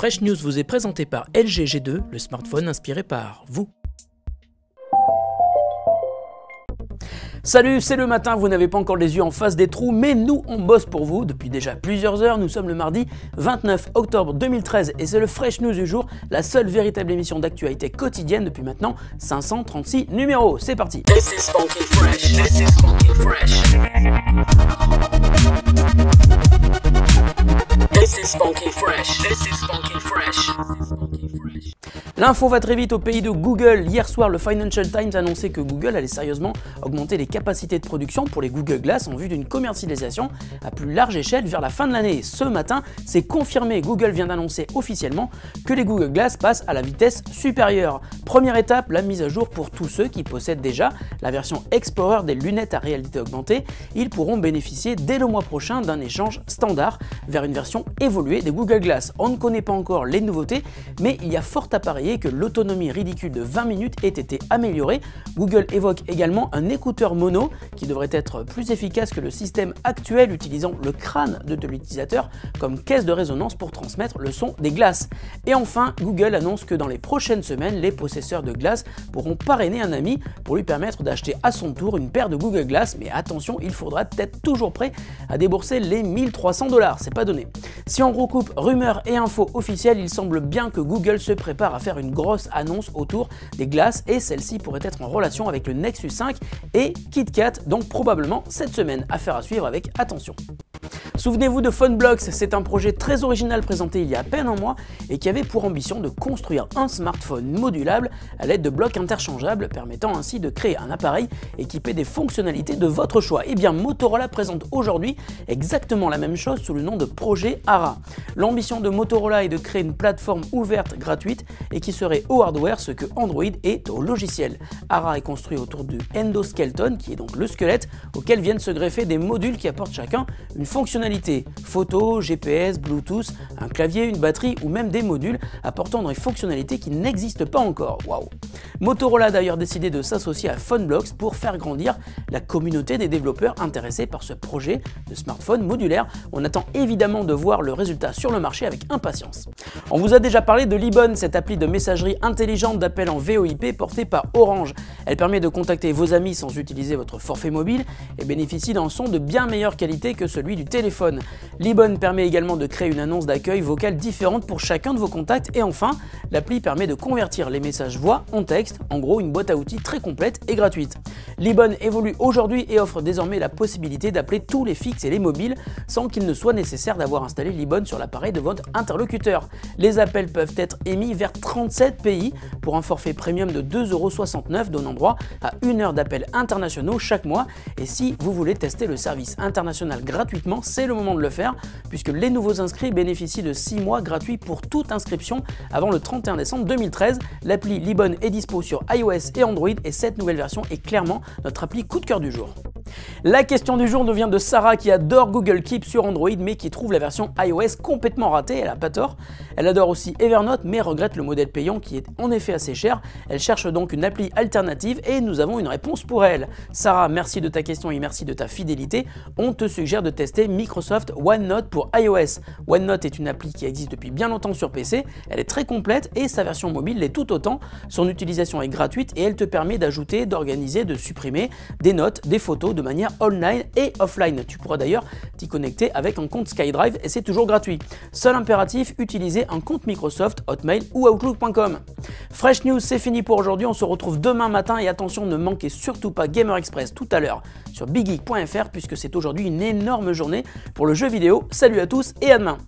Fresh News vous est présenté par LG G2, le smartphone inspiré par vous. Salut, c'est le matin, vous n'avez pas encore les yeux en face des trous, mais nous on bosse pour vous depuis déjà plusieurs heures. Nous sommes le mardi 29 octobre 2013 et c'est le Fresh News du jour, la seule véritable émission d'actualité quotidienne depuis maintenant 536 numéros. C'est parti. This is funky fresh. This is funky fresh. This is funky fresh. This is funky fresh. L'info va très vite au pays de Google. Hier soir, le Financial Times annonçait que Google allait sérieusement augmenter les capacités de production pour les Google Glass en vue d'une commercialisation à plus large échelle vers la fin de l'année. Ce matin, c'est confirmé. Google vient d'annoncer officiellement que les Google Glass passent à la vitesse supérieure. Première étape, la mise à jour pour tous ceux qui possèdent déjà la version Explorer des lunettes à réalité augmentée. Ils pourront bénéficier dès le mois prochain d'un échange standard vers une version évoluée des Google Glass. On ne connaît pas encore les nouveautés, mais il y a fort à parier que l'autonomie ridicule de 20 minutes ait été améliorée. Google évoque également un écouteur mono qui devrait être plus efficace que le système actuel utilisant le crâne de l'utilisateur comme caisse de résonance pour transmettre le son des glaces. Et enfin, Google annonce que dans les prochaines semaines, les possesseurs de glaces pourront parrainer un ami pour lui permettre d'acheter à son tour une paire de Google Glass. Mais attention, il faudra être toujours prêt à débourser les 1300 $, c'est pas donné. Si on recoupe rumeurs et infos officielles, il semble bien que Google se prépare à faire une grosse annonce autour des glaces et celle-ci pourrait être en relation avec le Nexus 5 et KitKat, donc probablement cette semaine. Affaire à suivre avec attention. Souvenez-vous de PhoneBlocks, c'est un projet très original présenté il y a à peine un mois et qui avait pour ambition de construire un smartphone modulable à l'aide de blocs interchangeables permettant ainsi de créer un appareil équipé des fonctionnalités de votre choix. Et bien Motorola présente aujourd'hui exactement la même chose sous le nom de projet Ara. L'ambition de Motorola est de créer une plateforme ouverte gratuite et qui serait au hardware ce que Android est au logiciel. Ara est construit autour du endoskeleton qui est donc le squelette auquel viennent se greffer des modules qui apportent chacun une fonctionnalité, photo, GPS, Bluetooth, un clavier, une batterie ou même des modules apportant des fonctionnalités qui n'existent pas encore. Waouh! Motorola a d'ailleurs décidé de s'associer à PhoneBlocks pour faire grandir la communauté des développeurs intéressés par ce projet de smartphone modulaire. On attend évidemment de voir le résultat sur le marché avec impatience. On vous a déjà parlé de Libon, cette appli de messagerie intelligente d'appel en VoIP portée par Orange. Elle permet de contacter vos amis sans utiliser votre forfait mobile et bénéficie d'un son de bien meilleure qualité que celui du téléphone. Libon permet également de créer une annonce d'accueil vocale différente pour chacun de vos contacts et enfin, l'appli permet de convertir les messages voix en texte, en gros une boîte à outils très complète et gratuite. Libon évolue aujourd'hui et offre désormais la possibilité d'appeler tous les fixes et les mobiles sans qu'il ne soit nécessaire d'avoir installé Libon sur l'appareil de votre interlocuteur. Les appels peuvent être émis vers 37 pays pour un forfait premium de 2,69 € donnant droit à 1 heure d'appels internationaux chaque mois et si vous voulez tester le service international gratuitement, c'est le moment de le faire puisque les nouveaux inscrits bénéficient de 6 mois gratuits pour toute inscription avant le 31 décembre 2013. L'appli Libon est dispo sur iOS et Android et cette nouvelle version est clairement notre appli coup de cœur du jour. La question du jour nous vient de Sarah qui adore Google Keep sur Android mais qui trouve la version iOS complètement ratée, elle a pas tort. Elle adore aussi Evernote mais regrette le modèle payant qui est en effet assez cher. Elle cherche donc une appli alternative et nous avons une réponse pour elle. Sarah, merci de ta question et merci de ta fidélité. On te suggère de tester Microsoft OneNote pour iOS. OneNote est une appli qui existe depuis bien longtemps sur PC, elle est très complète et sa version mobile l'est tout autant. Son utilisation est gratuite et elle te permet d'ajouter, d'organiser, de supprimer des notes, des photos de manière online et offline. Tu pourras d'ailleurs t'y connecter avec un compte SkyDrive et c'est toujours gratuit. Seul impératif, utiliser un compte Microsoft, Hotmail ou Outlook.com. Fresh News, c'est fini pour aujourd'hui. On se retrouve demain matin et attention, ne manquez surtout pas Gamer Express tout à l'heure sur biggeek.fr puisque c'est aujourd'hui une énorme journée pour le jeu vidéo. Salut à tous et à demain.